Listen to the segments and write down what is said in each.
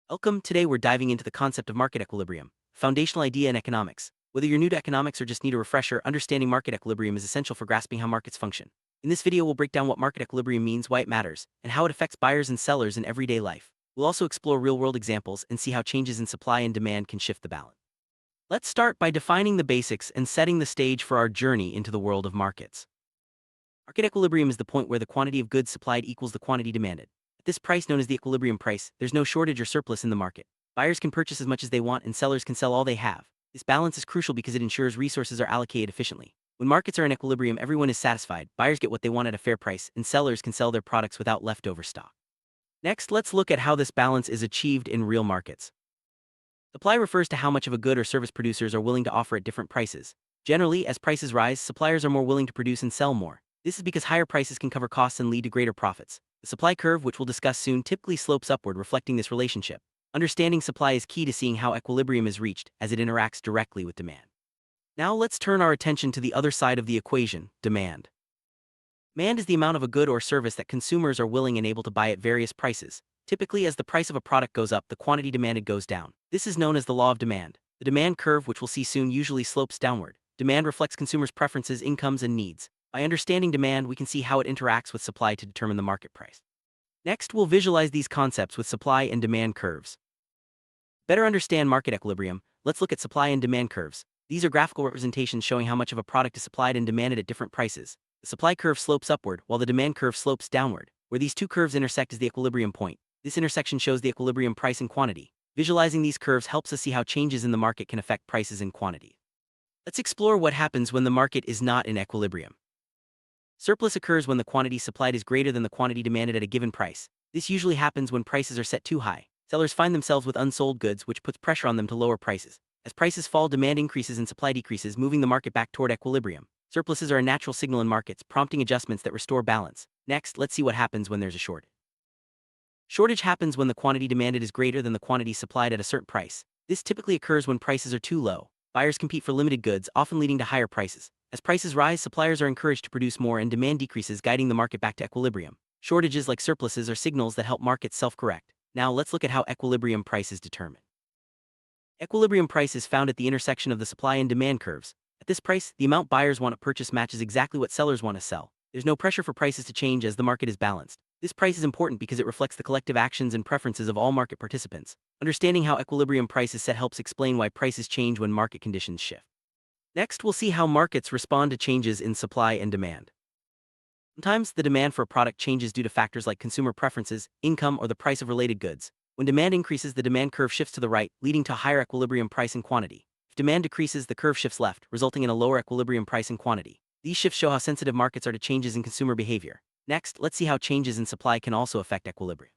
Welcome. Today we're diving into the concept of market equilibrium, a foundational idea in economics. Whether you're new to economics or just need a refresher, understanding market equilibrium is essential for grasping how markets function. In this video, we'll break down what market equilibrium means, why it matters, and how it affects buyers and sellers in everyday life. We'll also explore real-world examples and see how changes in supply and demand can shift the balance. Let's start by defining the basics and setting the stage for our journey into the world of markets. Market equilibrium is the point where the quantity of goods supplied equals the quantity demanded. At this price, known as the equilibrium price, there's no shortage or surplus in the market. Buyers can purchase as much as they want and sellers can sell all they have. This balance is crucial because it ensures resources are allocated efficiently. When markets are in equilibrium, everyone is satisfied, buyers get what they want at a fair price, and sellers can sell their products without leftover stock. Next, let's look at how this balance is achieved in real markets. Supply refers to how much of a good or service producers are willing to offer at different prices. Generally, as prices rise, suppliers are more willing to produce and sell more. This is because higher prices can cover costs and lead to greater profits. The supply curve, which we'll discuss soon, typically slopes upward, reflecting this relationship. Understanding supply is key to seeing how equilibrium is reached, as it interacts directly with demand. Now let's turn our attention to the other side of the equation, demand. Demand is the amount of a good or service that consumers are willing and able to buy at various prices. Typically, as the price of a product goes up, the quantity demanded goes down. This is known as the law of demand. The demand curve, which we'll see soon, usually slopes downward. Demand reflects consumers' preferences, incomes, and needs. By understanding demand, we can see how it interacts with supply to determine the market price. Next, we'll visualize these concepts with supply and demand curves. To better understand market equilibrium, let's look at supply and demand curves. These are graphical representations showing how much of a product is supplied and demanded at different prices. The supply curve slopes upward, while the demand curve slopes downward. Where these two curves intersect is the equilibrium point. This intersection shows the equilibrium price and quantity. Visualizing these curves helps us see how changes in the market can affect prices and quantity. Let's explore what happens when the market is not in equilibrium. Surplus occurs when the quantity supplied is greater than the quantity demanded at a given price. This usually happens when prices are set too high. Sellers find themselves with unsold goods, which puts pressure on them to lower prices. As prices fall, demand increases and supply decreases, moving the market back toward equilibrium. Surpluses are a natural signal in markets, prompting adjustments that restore balance. Next, let's see what happens when there's a shortage. Shortage happens when the quantity demanded is greater than the quantity supplied at a certain price. This typically occurs when prices are too low. Buyers compete for limited goods, often leading to higher prices. As prices rise, suppliers are encouraged to produce more and demand decreases, guiding the market back to equilibrium. Shortages, like surpluses, are signals that help markets self-correct. Now let's look at how equilibrium price is determined. Equilibrium price is found at the intersection of the supply and demand curves. At this price, the amount buyers want to purchase matches exactly what sellers want to sell. There's no pressure for prices to change as the market is balanced. This price is important because it reflects the collective actions and preferences of all market participants. Understanding how equilibrium price is set helps explain why prices change when market conditions shift. Next, we'll see how markets respond to changes in supply and demand. Sometimes the demand for a product changes due to factors like consumer preferences, income, or the price of related goods. When demand increases, the demand curve shifts to the right, leading to higher equilibrium price and quantity. If demand decreases, the curve shifts left, resulting in a lower equilibrium price and quantity. These shifts show how sensitive markets are to changes in consumer behavior. Next, let's see how changes in supply can also affect equilibrium.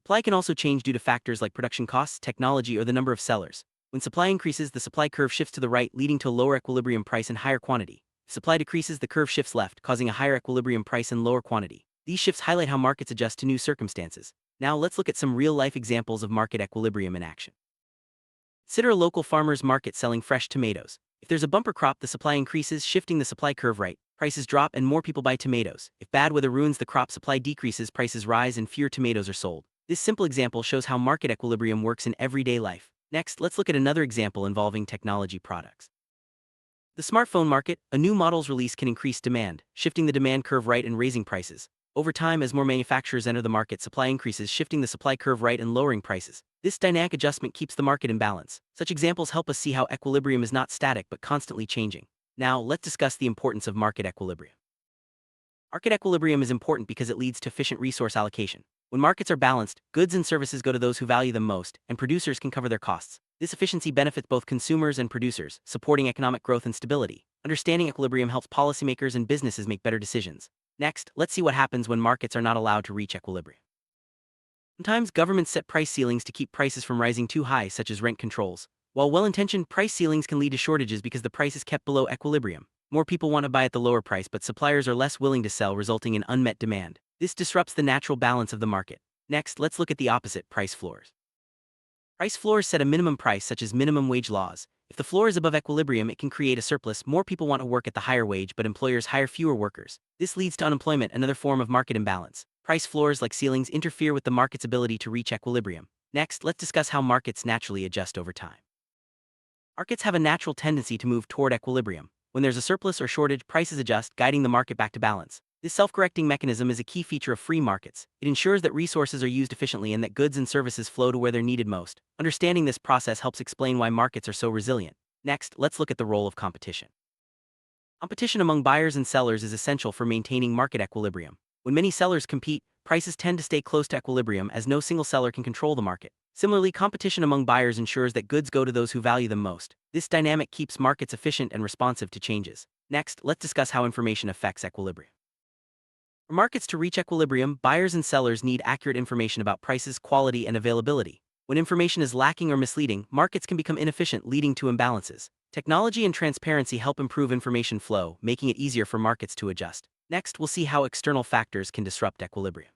Supply can also change due to factors like production costs, technology, or the number of sellers. When supply increases, the supply curve shifts to the right, leading to a lower equilibrium price and higher quantity. If supply decreases, the curve shifts left, causing a higher equilibrium price and lower quantity. These shifts highlight how markets adjust to new circumstances. Now let's look at some real-life examples of market equilibrium in action. Consider a local farmer's market selling fresh tomatoes. If there's a bumper crop, the supply increases, shifting the supply curve right. Prices drop and more people buy tomatoes. If bad weather ruins the crop, supply decreases, prices rise, and fewer tomatoes are sold. This simple example shows how market equilibrium works in everyday life. Next, let's look at another example involving technology products. The smartphone market, a new model's release can increase demand, shifting the demand curve right and raising prices. Over time, as more manufacturers enter the market, supply increases, shifting the supply curve right and lowering prices. This dynamic adjustment keeps the market in balance. Such examples help us see how equilibrium is not static but constantly changing. Now, let's discuss the importance of market equilibrium. Market equilibrium is important because it leads to efficient resource allocation. When markets are balanced, goods and services go to those who value them most, and producers can cover their costs. This efficiency benefits both consumers and producers, supporting economic growth and stability. Understanding equilibrium helps policymakers and businesses make better decisions. Next, let's see what happens when markets are not allowed to reach equilibrium. Sometimes governments set price ceilings to keep prices from rising too high, such as rent controls. While well-intentioned, price ceilings can lead to shortages because the price is kept below equilibrium. More people want to buy at the lower price, but suppliers are less willing to sell, resulting in unmet demand. This disrupts the natural balance of the market. Next, let's look at the opposite, price floors. Price floors set a minimum price, such as minimum wage laws. If the floor is above equilibrium, it can create a surplus. More people want to work at the higher wage, but employers hire fewer workers. This leads to unemployment, another form of market imbalance. Price floors, like ceilings, interfere with the market's ability to reach equilibrium. Next, let's discuss how markets naturally adjust over time. Markets have a natural tendency to move toward equilibrium. When there's a surplus or shortage, prices adjust, guiding the market back to balance. This self-correcting mechanism is a key feature of free markets. It ensures that resources are used efficiently and that goods and services flow to where they're needed most. Understanding this process helps explain why markets are so resilient. Next, let's look at the role of competition. Competition among buyers and sellers is essential for maintaining market equilibrium. When many sellers compete, prices tend to stay close to equilibrium as no single seller can control the market. Similarly, competition among buyers ensures that goods go to those who value them most. This dynamic keeps markets efficient and responsive to changes. Next, let's discuss how information affects equilibrium. For markets to reach equilibrium, buyers and sellers need accurate information about prices, quality, and availability. When information is lacking or misleading, markets can become inefficient, leading to imbalances. Technology and transparency help improve information flow, making it easier for markets to adjust. Next, we'll see how external factors can disrupt equilibrium.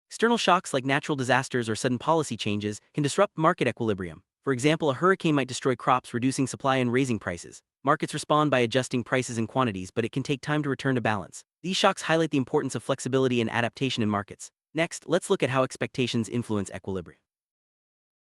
External shocks like natural disasters or sudden policy changes can disrupt market equilibrium. For example, a hurricane might destroy crops, reducing supply and raising prices. Markets respond by adjusting prices and quantities, but it can take time to return to balance. These shocks highlight the importance of flexibility and adaptation in markets. Next, let's look at how expectations influence equilibrium.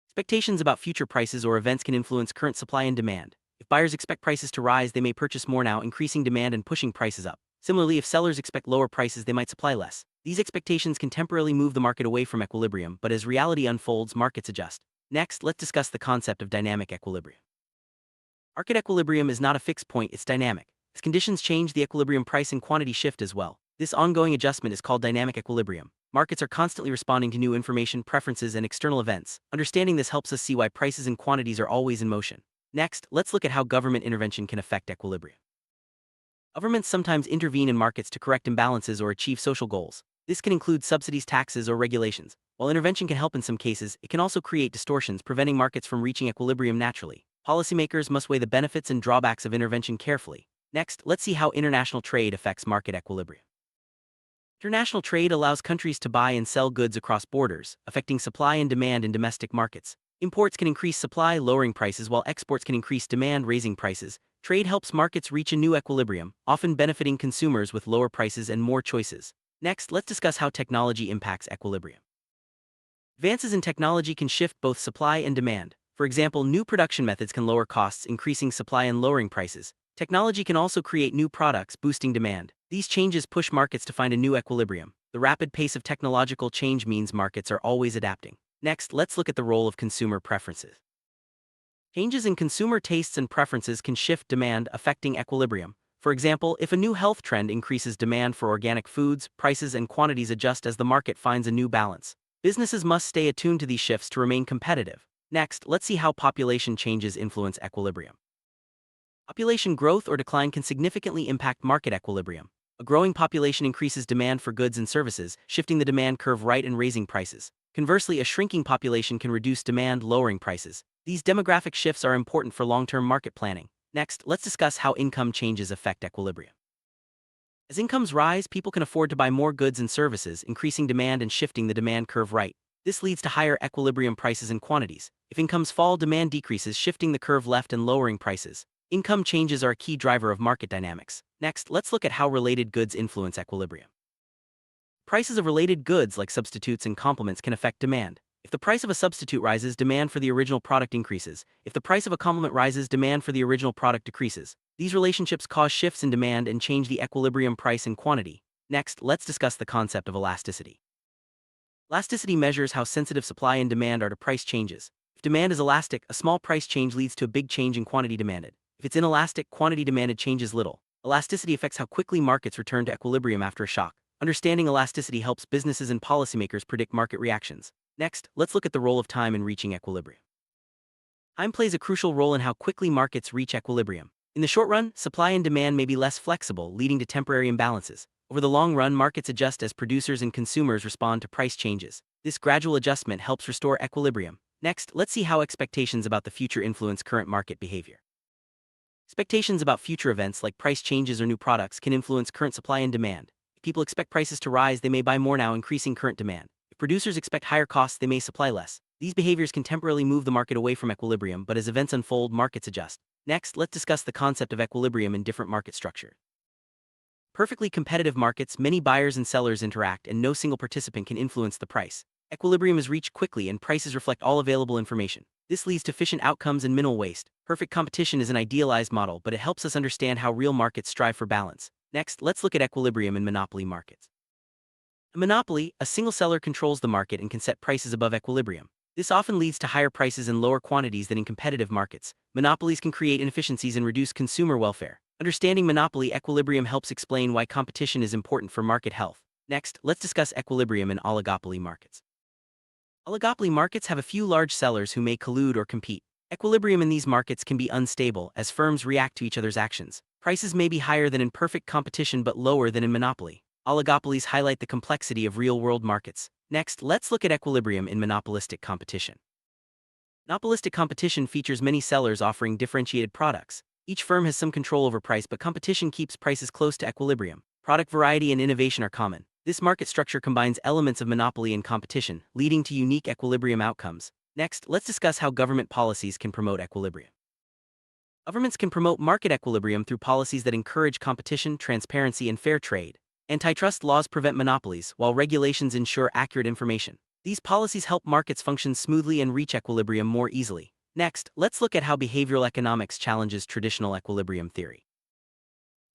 Expectations about future prices or events can influence current supply and demand. If buyers expect prices to rise, they may purchase more now, increasing demand and pushing prices up. Similarly, if sellers expect lower prices, they might supply less. These expectations can temporarily move the market away from equilibrium, but as reality unfolds, markets adjust. Next, let's discuss the concept of dynamic equilibrium. Market equilibrium is not a fixed point, it's dynamic. As conditions change, the equilibrium price and quantity shift as well. This ongoing adjustment is called dynamic equilibrium. Markets are constantly responding to new information, preferences, and external events. Understanding this helps us see why prices and quantities are always in motion. Next, let's look at how government intervention can affect equilibrium. Governments sometimes intervene in markets to correct imbalances or achieve social goals. This can include subsidies, taxes, or regulations. While intervention can help in some cases, it can also create distortions, preventing markets from reaching equilibrium naturally. Policymakers must weigh the benefits and drawbacks of intervention carefully. Next, let's see how international trade affects market equilibrium. International trade allows countries to buy and sell goods across borders, affecting supply and demand in domestic markets. Imports can increase supply, lowering prices, while exports can increase demand, raising prices. Trade helps markets reach a new equilibrium, often benefiting consumers with lower prices and more choices. Next, let's discuss how technology impacts equilibrium. Advances in technology can shift both supply and demand. For example, new production methods can lower costs, increasing supply and lowering prices. Technology can also create new products, boosting demand. These changes push markets to find a new equilibrium. The rapid pace of technological change means markets are always adapting. Next, let's look at the role of consumer preferences. Changes in consumer tastes and preferences can shift demand, affecting equilibrium. For example, if a new health trend increases demand for organic foods, prices and quantities adjust as the market finds a new balance. Businesses must stay attuned to these shifts to remain competitive. Next, let's see how population changes influence equilibrium. Population growth or decline can significantly impact market equilibrium. A growing population increases demand for goods and services, shifting the demand curve right and raising prices. Conversely, a shrinking population can reduce demand, lowering prices. These demographic shifts are important for long-term market planning. Next, let's discuss how income changes affect equilibrium. As incomes rise, people can afford to buy more goods and services, increasing demand and shifting the demand curve right. This leads to higher equilibrium prices and quantities. If incomes fall, demand decreases, shifting the curve left and lowering prices. Income changes are a key driver of market dynamics. Next, let's look at how related goods influence equilibrium. Prices of related goods like substitutes and complements can affect demand. If the price of a substitute rises, demand for the original product increases. If the price of a complement rises, demand for the original product decreases. These relationships cause shifts in demand and change the equilibrium price and quantity. Next, let's discuss the concept of elasticity. Elasticity measures how sensitive supply and demand are to price changes. If demand is elastic, a small price change leads to a big change in quantity demanded. If it's inelastic, quantity demanded changes little. Elasticity affects how quickly markets return to equilibrium after a shock. Understanding elasticity helps businesses and policymakers predict market reactions. Next, let's look at the role of time in reaching equilibrium. Time plays a crucial role in how quickly markets reach equilibrium. In the short run, supply and demand may be less flexible, leading to temporary imbalances. Over the long run, markets adjust as producers and consumers respond to price changes. This gradual adjustment helps restore equilibrium. Next, let's see how expectations about the future influence current market behavior. Expectations about future events like price changes or new products can influence current supply and demand. If people expect prices to rise, they may buy more now, increasing current demand. If producers expect higher costs, they may supply less. These behaviors can temporarily move the market away from equilibrium, but as events unfold, markets adjust. Next, let's discuss the concept of equilibrium in different market structure. Perfectly competitive markets, many buyers and sellers interact, and no single participant can influence the price. Equilibrium is reached quickly and prices reflect all available information. This leads to efficient outcomes and minimal waste. Perfect competition is an idealized model, but it helps us understand how real markets strive for balance. Next, let's look at equilibrium in monopoly markets. A monopoly, a single seller controls the market and can set prices above equilibrium. This often leads to higher prices and lower quantities than in competitive markets. Monopolies can create inefficiencies and reduce consumer welfare. Understanding monopoly equilibrium helps explain why competition is important for market health. Next, let's discuss equilibrium in oligopoly markets. Oligopoly markets have a few large sellers who may collude or compete. Equilibrium in these markets can be unstable as firms react to each other's actions. Prices may be higher than in perfect competition but lower than in monopoly. Oligopolies highlight the complexity of real-world markets. Next, let's look at equilibrium in monopolistic competition. Monopolistic competition features many sellers offering differentiated products. Each firm has some control over price, but competition keeps prices close to equilibrium. Product variety and innovation are common. This market structure combines elements of monopoly and competition, leading to unique equilibrium outcomes. Next, let's discuss how government policies can promote equilibrium. Governments can promote market equilibrium through policies that encourage competition, transparency, and fair trade. Antitrust laws prevent monopolies, while regulations ensure accurate information. These policies help markets function smoothly and reach equilibrium more easily. Next, let's look at how behavioral economics challenges traditional equilibrium theory.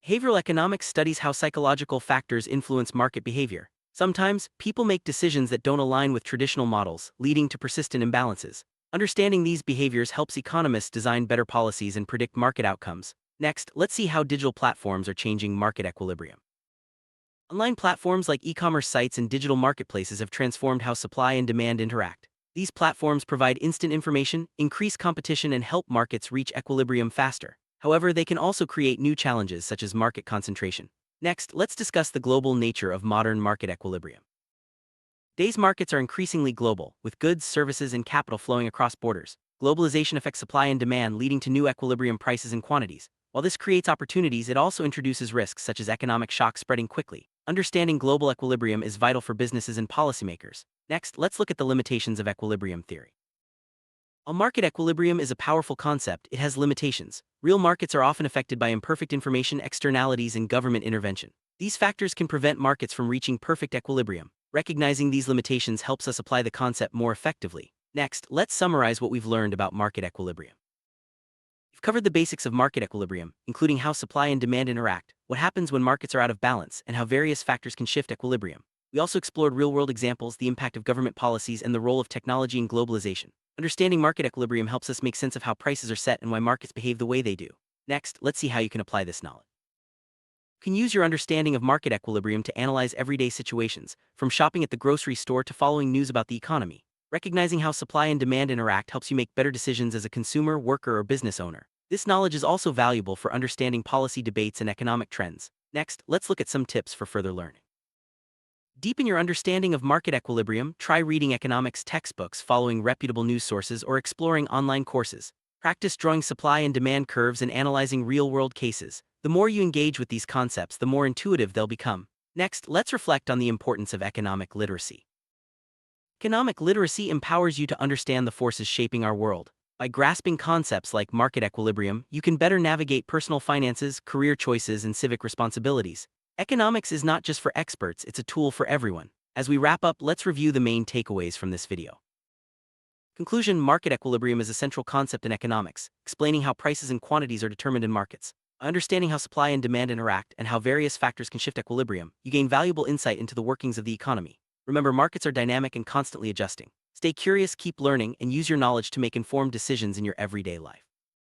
Behavioral economics studies how psychological factors influence market behavior. Sometimes, people make decisions that don't align with traditional models, leading to persistent imbalances. Understanding these behaviors helps economists design better policies and predict market outcomes. Next, let's see how digital platforms are changing market equilibrium. Online platforms like e-commerce sites and digital marketplaces have transformed how supply and demand interact. These platforms provide instant information, increase competition, and help markets reach equilibrium faster. However, they can also create new challenges such as market concentration. Next, let's discuss the global nature of modern market equilibrium. Today's markets are increasingly global, with goods, services, and capital flowing across borders. Globalization affects supply and demand, leading to new equilibrium prices and quantities. While this creates opportunities, it also introduces risks such as economic shocks spreading quickly. Understanding global equilibrium is vital for businesses and policymakers. Next, let's look at the limitations of equilibrium theory. While market equilibrium is a powerful concept, it has limitations. Real markets are often affected by imperfect information, externalities, and government intervention. These factors can prevent markets from reaching perfect equilibrium. Recognizing these limitations helps us apply the concept more effectively. Next, let's summarize what we've learned about market equilibrium. We've covered the basics of market equilibrium, including how supply and demand interact, what happens when markets are out of balance, and how various factors can shift equilibrium. We also explored real-world examples, the impact of government policies, and the role of technology in globalization. Understanding market equilibrium helps us make sense of how prices are set and why markets behave the way they do. Next, let's see how you can apply this knowledge. You can use your understanding of market equilibrium to analyze everyday situations, from shopping at the grocery store to following news about the economy. Recognizing how supply and demand interact helps you make better decisions as a consumer, worker, or business owner. This knowledge is also valuable for understanding policy debates and economic trends. Next, let's look at some tips for further learning. Deepen your understanding of market equilibrium. Try reading economics textbooks, following reputable news sources, or exploring online courses. Practice drawing supply and demand curves and analyzing real-world cases. The more you engage with these concepts, the more intuitive they'll become. Next, let's reflect on the importance of economic literacy. Economic literacy empowers you to understand the forces shaping our world. By grasping concepts like market equilibrium, you can better navigate personal finances, career choices, and civic responsibilities. Economics is not just for experts, it's a tool for everyone. As we wrap up, let's review the main takeaways from this video. Conclusion: market equilibrium is a central concept in economics, explaining how prices and quantities are determined in markets. By understanding how supply and demand interact and how various factors can shift equilibrium, you gain valuable insight into the workings of the economy. Remember, markets are dynamic and constantly adjusting. Stay curious, keep learning, and use your knowledge to make informed decisions in your everyday life.